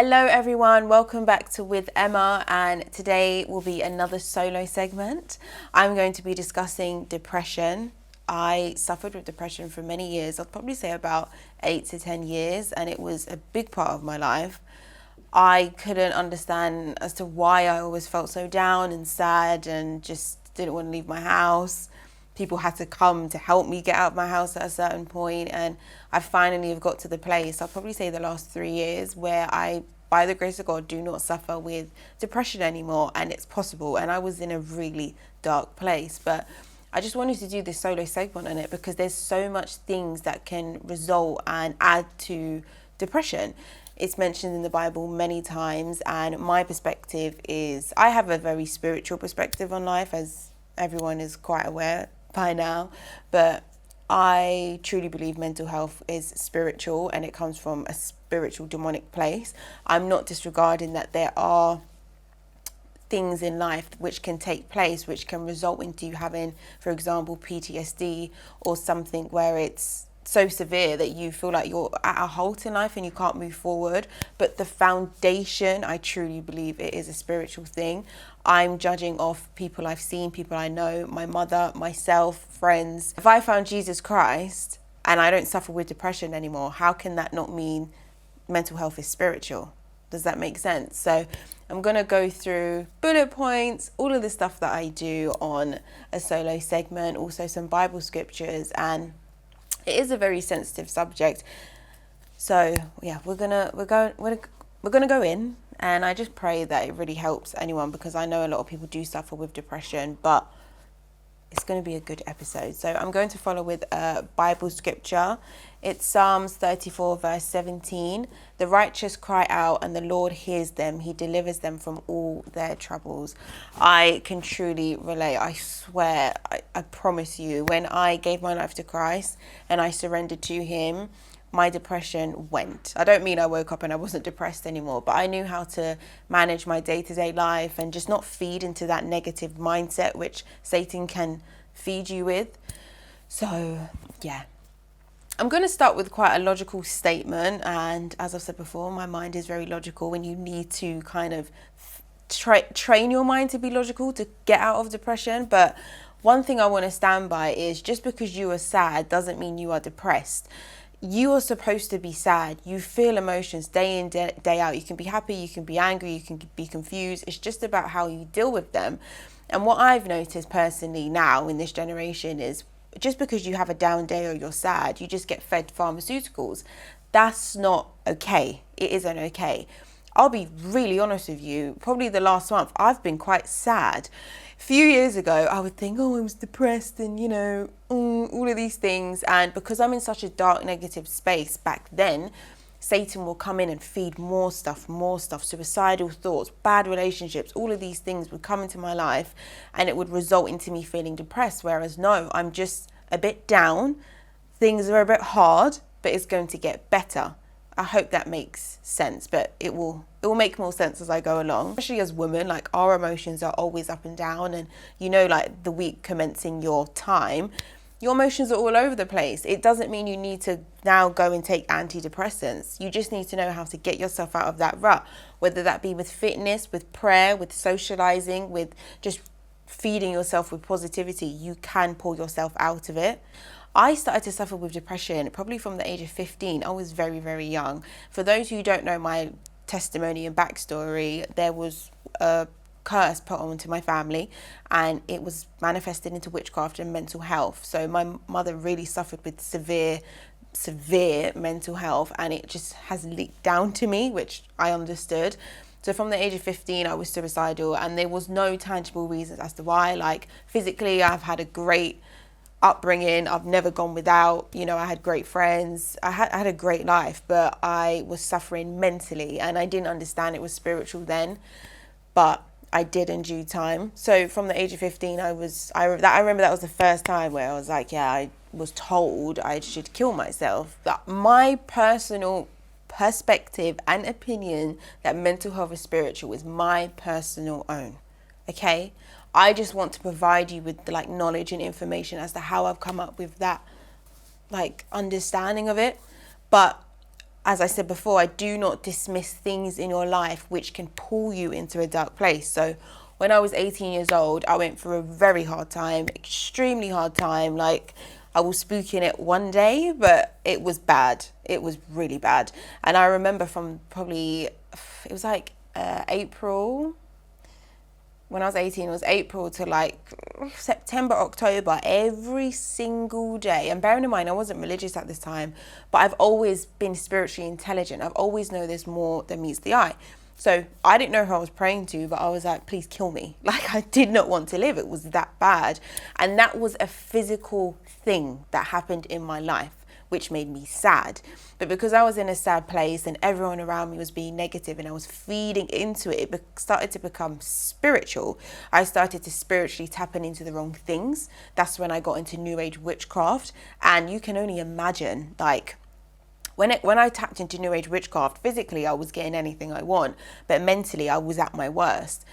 Hello everyone, welcome back to With Emma, and today will be another solo segment. I'm going to be discussing depression. I suffered with depression for many years. I'd probably say about 8 to 10 years, and it was a big part of my life. I couldn't understand as to why I always felt so down and sad and just didn't want to leave my house. People had to come to help me get out of my house at a certain point, and I finally have got to the place, I'll probably say the last 3 years, where I, by the grace of God, do not suffer with depression anymore, and it's possible. And I was in a really dark place, but I just wanted to do this solo segment on it because there's so much things that can result and add to depression. It's mentioned in the Bible many times, and my perspective is I have a very spiritual perspective on life, as everyone is quite aware by now, but I truly believe mental health is spiritual and it comes from a spiritual demonic place. I'm not disregarding that there are things in life which can take place which can result into you having, for example, PTSD or something where it's so severe that you feel like you're at a halt in life and you can't move forward. But the foundation, I truly believe it is a spiritual thing. I'm judging off people I've seen, people I know, my mother, myself, friends. If I found Jesus Christ and I don't suffer with depression anymore, how can that not mean mental health is spiritual? Does that make sense? So I'm going to go through bullet points, all of the stuff that I do on a solo segment, also some Bible scriptures, and it is a very sensitive subject. So yeah, we're gonna go in, and I just pray that it really helps anyone, because I know a lot of people do suffer with depression, but it's going to be a good episode. So I'm going to follow with a Bible scripture. It's Psalms 34 verse 17. The righteous cry out and the Lord hears them. He delivers them from all their troubles. I can truly relate. I swear, I promise you, when I gave my life to Christ and I surrendered to him, my depression went. I don't mean I woke up and I wasn't depressed anymore, but I knew how to manage my day-to-day life and just not feed into that negative mindset which Satan can feed you with. So yeah, I'm going to start with quite a logical statement, and as I've said before, my mind is very logical, and you need to kind of train your mind to be logical to get out of depression. But one thing I want to stand by is just because you are sad doesn't mean you are depressed. You are supposed to be sad. You feel emotions day in, day out. You can be happy, you can be angry, you can be confused. It's just about how you deal with them. And what I've noticed personally now in this generation is just because you have a down day or you're sad, you just get fed pharmaceuticals. That's not okay. It isn't okay. I'll be really honest with you. Probably the last month, I've been quite sad. A few years ago, I would think, I was depressed and, all of these things. And because I'm in such a dark, negative space back then, Satan will come in and feed more stuff, suicidal thoughts, bad relationships, all of these things would come into my life, and it would result into me feeling depressed. Whereas no, I'm just a bit down. Things are a bit hard, but it's going to get better. I hope that makes sense, but it will make more sense as I go along. Especially as women, like, our emotions are always up and down, and like the week commencing your time, your emotions are all over the place. It doesn't mean you need to now go and take antidepressants. You just need to know how to get yourself out of that rut, whether that be with fitness, with prayer, with socializing, with just feeding yourself with positivity. You can pull yourself out of it. I started to suffer with depression probably from the age of 15. I was very, very young. For those who don't know my testimony and backstory, there was a curse put onto my family, and it was manifested into witchcraft and mental health. So my mother really suffered with severe mental health, and it just has leaked down to me, which I understood. So from the age of 15, I was suicidal, and there was no tangible reasons as to why. Like, physically, I've had a great upbringing. I've never gone without. I had great friends. I had a great life, but I was suffering mentally, and I didn't understand it was spiritual then, but I did in due time. So from the age of 15, I remember that was the first time where I was like, yeah, I was told I should kill myself. But my personal perspective and opinion that mental health is spiritual is my personal own. Okay? I just want to provide you with the knowledge and information as to how I've come up with that understanding of it. But as I said before, I do not dismiss things in your life which can pull you into a dark place. So when I was 18 years old, I went through a very hard time, extremely hard time. Like, I will speak in it one day, but it was bad. It was really bad. And I remember from probably, it was like April, when I was 18, it was April to like September, October, every single day. And bearing in mind, I wasn't religious at this time, but I've always been spiritually intelligent. I've always known there's more than meets the eye. So I didn't know who I was praying to, but I was like, please kill me. Like, I did not want to live. It was that bad. And that was a physical thing that happened in my life, which made me sad. But because I was in a sad place and everyone around me was being negative and I was feeding into it, it started to become spiritual. I started to spiritually tap into the wrong things. That's when I got into New Age witchcraft. And you can only imagine, like, when I tapped into New Age witchcraft, physically I was getting anything I want, but mentally I was at my worst.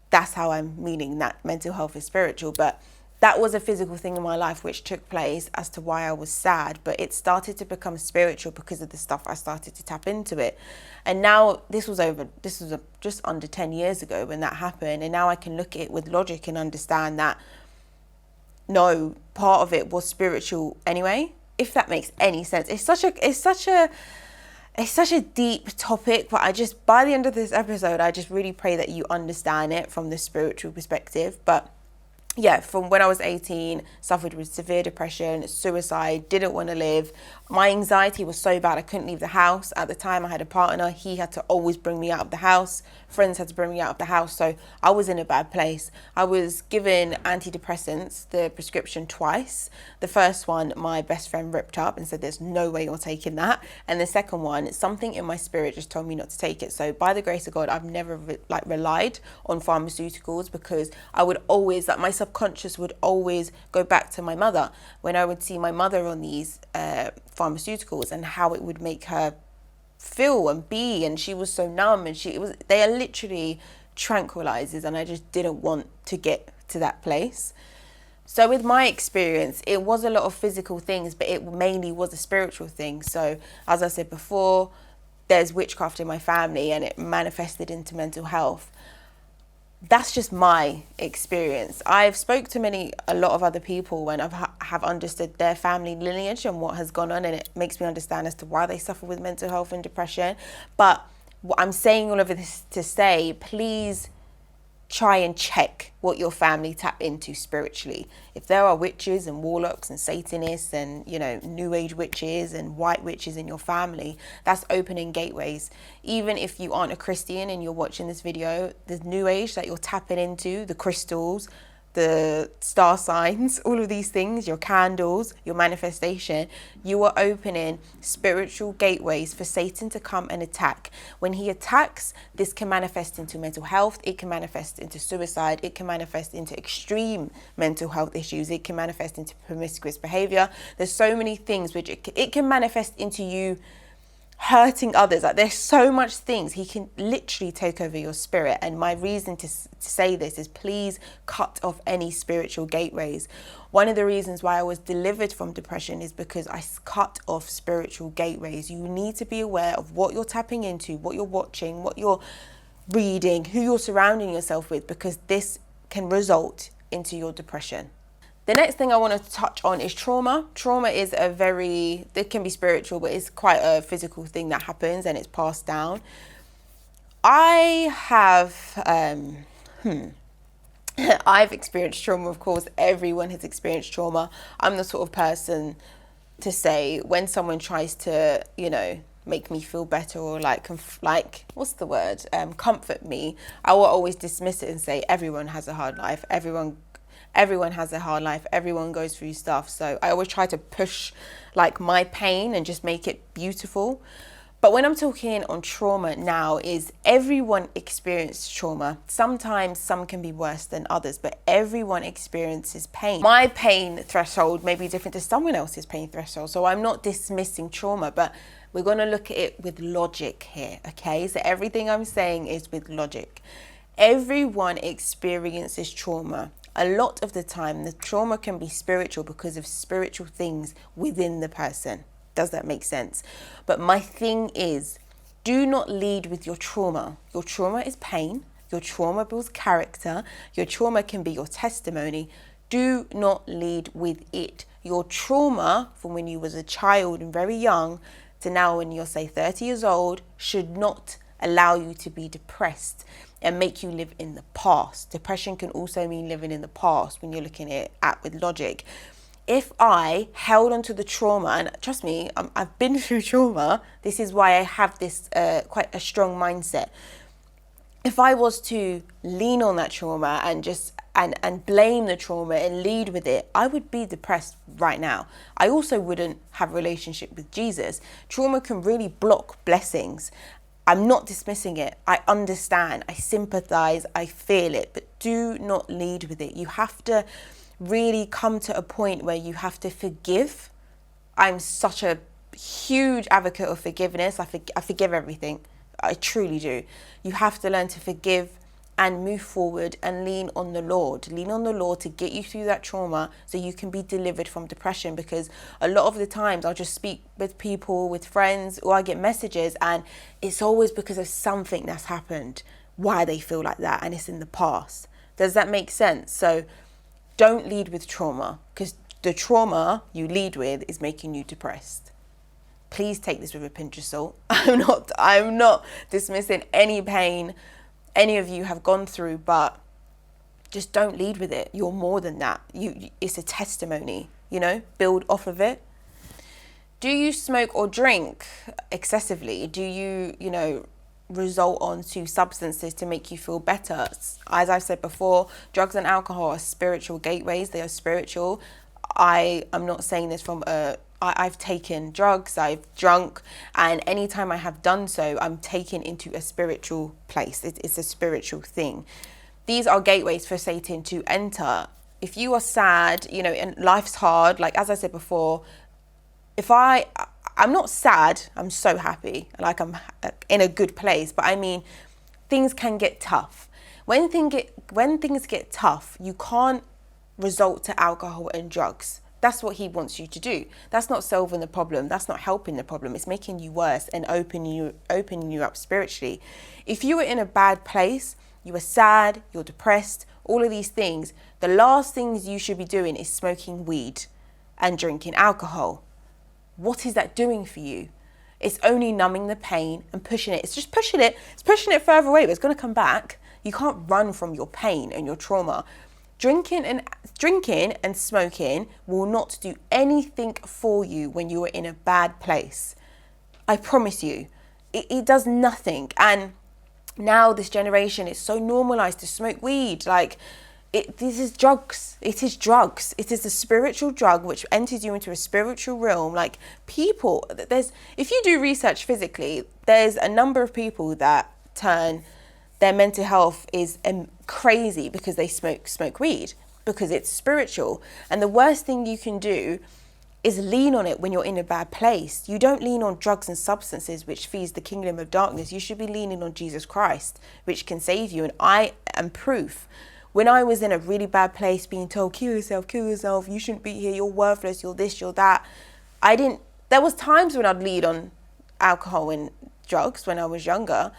That's how I'm meaning that mental health is spiritual. But that was a physical thing in my life which took place as to why I was sad, but it started to become spiritual because of the stuff I started to tap into it. And now this was just under 10 years ago when that happened, and now I can look at it with logic and understand that no, part of it was spiritual anyway, if that makes any sense. It's such a deep topic, but by the end of this episode, I just really pray that you understand it from the spiritual perspective. But yeah, from when I was 18, suffered with severe depression, suicide, didn't want to live. My anxiety was so bad I couldn't leave the house. At the time I had a partner, he had to always bring me out of the house. Friends had to bring me out of the house. So I was in a bad place. I was given antidepressants, the prescription twice. The first one, my best friend ripped up and said, there's no way you're taking that. And the second one, something in my spirit just told me not to take it. So by the grace of God, I've never relied on pharmaceuticals, because I would always, my subconscious would always go back to my mother when I would see my mother on these pharmaceuticals and how it would make her feel and be, and she was so numb, and they are literally tranquilizers, and I just didn't want to get to that place. So with my experience, it was a lot of physical things, but it mainly was a spiritual thing. So as I said before, there's witchcraft in my family and it manifested into mental health. That's just my experience. I've spoke to a lot of other people when have understood their family lineage and what has gone on, and it makes me understand as to why they suffer with mental health and depression. But what I'm saying all of this to say, please try and check what your family tap into spiritually. If there are witches and warlocks and Satanists and, New Age witches and white witches in your family, that's opening gateways. Even if you aren't a Christian and you're watching this video, the New Age that you're tapping into, the crystals, the star signs, all of these things, your candles, your manifestation, you are opening spiritual gateways for Satan to come and attack. When he attacks, this can manifest into mental health, it can manifest into suicide, it can manifest into extreme mental health issues, it can manifest into promiscuous behavior. There's so many things which it can manifest into you hurting others. Like, there's so much things. He can literally take over your spirit. And my reason to say this is, please cut off any spiritual gateways. One of the reasons why I was delivered from depression is because I cut off spiritual gateways. You need to be aware of what you're tapping into, what you're watching, what you're reading, who you're surrounding yourself with, because this can result into your depression. The next thing I want to touch on is trauma. Trauma is it can be spiritual, but it's quite a physical thing that happens and it's passed down. I have, I've experienced trauma, of course. Everyone has experienced trauma. I'm the sort of person to say, when someone tries to, make me feel better or comfort me, I will always dismiss it and say, everyone has a hard life. Everyone has a hard life. Everyone goes through stuff. So I always try to push my pain and just make it beautiful. But when I'm talking on trauma now, is everyone experiences trauma. Sometimes some can be worse than others, but everyone experiences pain. My pain threshold may be different to someone else's pain threshold. So I'm not dismissing trauma, but we're going to look at it with logic here. Okay. So everything I'm saying is with logic. Everyone experiences trauma. A lot of the time, the trauma can be spiritual because of spiritual things within the person. Does that make sense? But my thing is, do not lead with your trauma. Your trauma is pain. Your trauma builds character. Your trauma can be your testimony. Do not lead with it. Your trauma from when you was a child and very young to now when you're, say, 30 years old should not allow you to be depressed and make you live in the past. Depression can also mean living in the past when you're looking at it with logic. If I held onto the trauma, and trust me, I've been through trauma, this is why I have this quite a strong mindset. If I was to lean on that trauma and just and blame the trauma and lead with it, I would be depressed right now. I also wouldn't have a relationship with Jesus. Trauma can really block blessings. I'm not dismissing it. I understand, I sympathize, I feel it, but do not lead with it. You have to really come to a point where you have to forgive. I'm such a huge advocate of forgiveness. I forgive everything. I truly do. You have to learn to forgive and move forward and lean on the Lord. Lean on the Lord to get you through that trauma so you can be delivered from depression, because a lot of the times I'll just speak with people, with friends, or I get messages and it's always because of something that's happened, why they feel like that, and it's in the past. Does that make sense? So don't lead with trauma, because the trauma you lead with is making you depressed. Please take this with a pinch of salt. I'm not dismissing any pain any of you have gone through, but just don't lead with it. You're more than that. It's a testimony, build off of it. Do you smoke or drink excessively? Do you, result onto substances to make you feel better? As I've said before, drugs and alcohol are spiritual gateways. They are spiritual. I am not saying this from I've taken drugs, I've drunk, and anytime I have done so, I'm taken into a spiritual place. It's a spiritual thing. These are gateways for Satan to enter. If you are sad, and life's hard, like as I said before, I'm not sad, I'm so happy, like I'm in a good place, but I mean, things can get tough. When things get tough, you can't resort to alcohol and drugs. That's what he wants you to do. That's not solving the problem. That's not helping the problem. It's making you worse and opening you up spiritually. If you were in a bad place, you were sad, you're depressed, all of these things, the last things you should be doing is smoking weed and drinking alcohol. What is that doing for you? It's only numbing the pain and pushing it. It's just pushing it. It's pushing it further away, but it's going to come back. You can't run from your pain and your trauma. Drinking and smoking will not do anything for you when you are in a bad place. I promise you, it does nothing. And now this generation, it's so normalized to smoke weed. This is drugs. It is drugs. It is a spiritual drug which enters you into a spiritual realm. Like people, if you do research physically, there's a number of people that turn their mental health is crazy because they smoke weed, because it's spiritual. And the worst thing you can do is lean on it when you're in a bad place. You don't lean on drugs and substances which feeds the kingdom of darkness. You should be leaning on Jesus Christ, which can save you. And I am proof. When I was in a really bad place, being told, kill yourself, you shouldn't be here, you're worthless, you're this, you're that. There was times when I'd lead on alcohol and drugs when I was younger.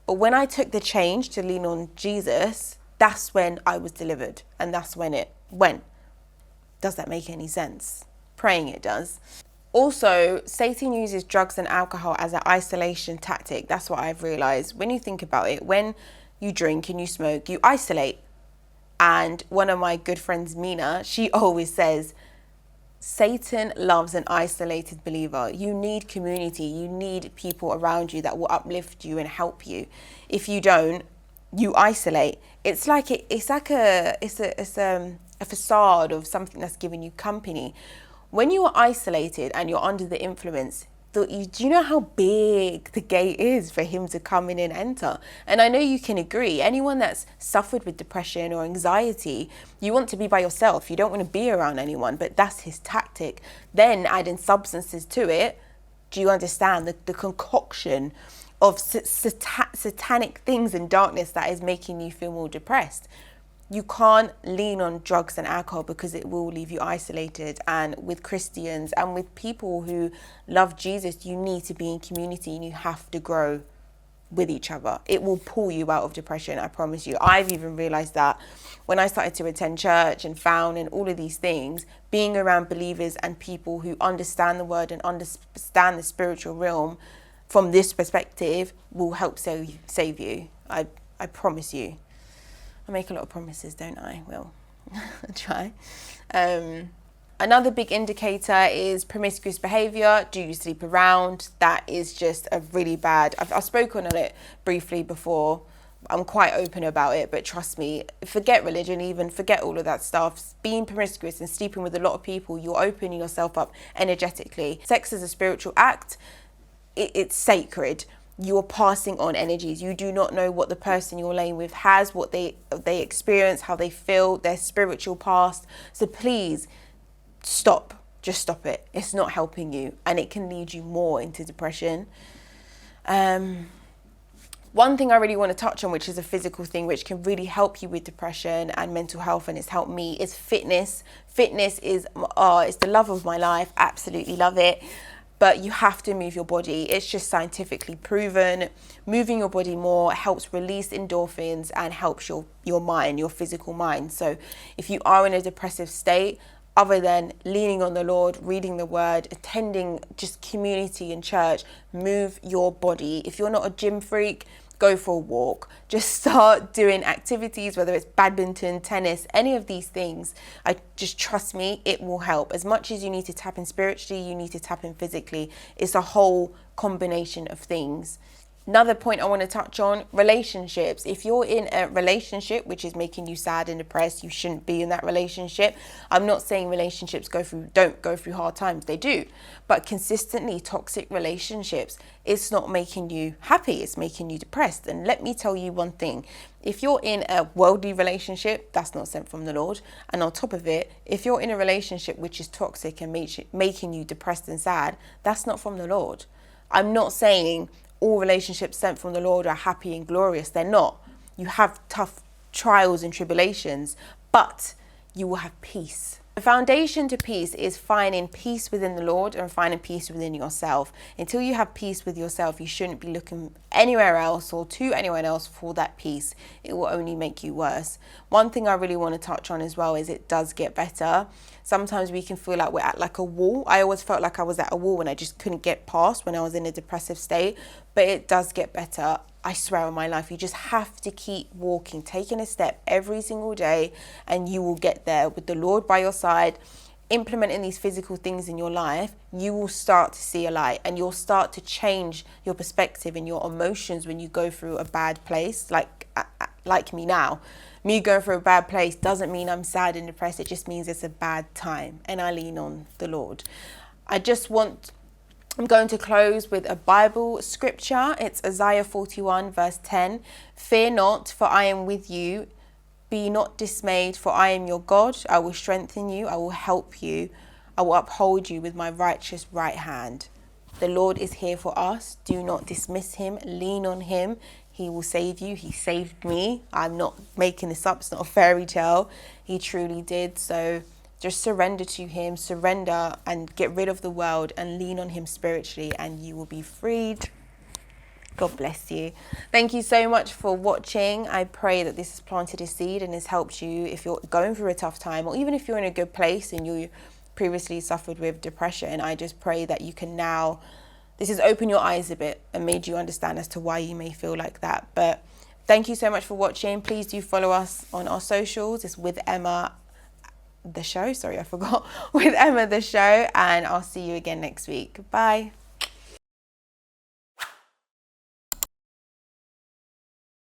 But when I took the change to lean on Jesus, that's when I was delivered. And that's when it went. Does that make any sense? Praying it does. Also, Satan uses drugs and alcohol as an isolation tactic. That's what I've realized. When you think about it, when you drink and you smoke, you isolate. And one of my good friends, Mina, she always says, Satan loves an isolated believer. You need community. You need people around you that will uplift you and help you. If you don't, you isolate. It's like a facade of something that's giving you company. When you are isolated and you're under the influence, do you know how big the gate is for him to come in and enter? And I know you can agree. Anyone that's suffered with depression or anxiety, you want to be by yourself. You don't want to be around anyone, but that's his tactic. Then adding substances to it, do you understand the concoction of satanic things in darkness that is making you feel more depressed? You can't lean on drugs and alcohol because it will leave you isolated. And with Christians and with people who love Jesus, you need to be in community and you have to grow with each other. It will pull you out of depression, I promise you. I've even realized that when I started to attend church and found and all of these things, being around believers and people who understand the word and understand the spiritual realm from this perspective will help save you. I promise you. I make a lot of promises, don't I? Well, I try. Another big indicator is promiscuous behaviour. Do you sleep around? That is just a really bad... I've spoken on it briefly before. I'm quite open about it, but trust me, forget religion even, forget all of that stuff. Being promiscuous and sleeping with a lot of people, you're opening yourself up energetically. Sex is a spiritual act. It's sacred. You're passing on energies. You do not know what the person you're laying with has, what they experience, how they feel, their spiritual past. So please... just stop it. It's not helping you and it can lead you more into depression. One thing I really want to touch on, which is a physical thing, which can really help you with depression and mental health, and it's helped me, is fitness. Fitness is, it's the love of my life. Absolutely love it. But you have to move your body. It's just scientifically proven. Moving your body more helps release endorphins and helps your mind, your physical mind. So if you are in a depressive state, other than leaning on the Lord, reading the word, attending just community and church, move your body. If you're not a gym freak, go for a walk. Just start doing activities, whether it's badminton, tennis, any of these things. Just trust me, it will help. As much as you need to tap in spiritually, you need to tap in physically. It's a whole combination of things. Another point I want to touch on, relationships. If you're in a relationship which is making you sad and depressed, you shouldn't be in that relationship. I'm not saying relationships don't go through hard times. They do. But consistently toxic relationships, it's not making you happy. It's making you depressed. And let me tell you one thing. If you're in a worldly relationship, that's not sent from the Lord. And on top of it, if you're in a relationship which is toxic and making you depressed and sad, that's not from the Lord. I'm not saying all relationships sent from the Lord are happy and glorious. They're not. You have tough trials and tribulations, but you will have peace. The foundation to peace is finding peace within the Lord and finding peace within yourself. Until you have peace with yourself, you shouldn't be looking anywhere else or to anyone else for that peace. It will only make you worse. One thing I really want to touch on as well is it does get better. Sometimes we can feel like we're at like a wall. I always felt like I was at a wall and I just couldn't get past when I was in a depressive state, but it does get better. I swear on my life, you just have to keep walking, taking a step every single day, and you will get there with the Lord by your side, implementing these physical things in your life. You will start to see a light and you'll start to change your perspective and your emotions when you go through a bad place, like me now. Me going through a bad place doesn't mean I'm sad and depressed. It just means it's a bad time and I lean on the Lord. I'm going to close with a Bible scripture. It's Isaiah 41 verse 10. Fear not, for I am with you. Be not dismayed, for I am your God. I will strengthen you. I will help you. I will uphold you with my righteous right hand. The Lord is here for us. Do not dismiss him. Lean on him. He will save you. He saved me. I'm not making this up. It's not a fairy tale. He truly did. So just surrender to him, surrender and get rid of the world and lean on him spiritually and you will be freed. God bless you. Thank you so much for watching. I pray that this has planted a seed and has helped you if you're going through a tough time, or even if you're in a good place and you previously suffered with depression. I just pray that you can now, this has opened your eyes a bit and made you understand as to why you may feel like that. But thank you so much for watching. Please do follow us on our socials. It's with Emma the show. Sorry, I forgot. With Emma the show. And I'll see you again next week. Bye.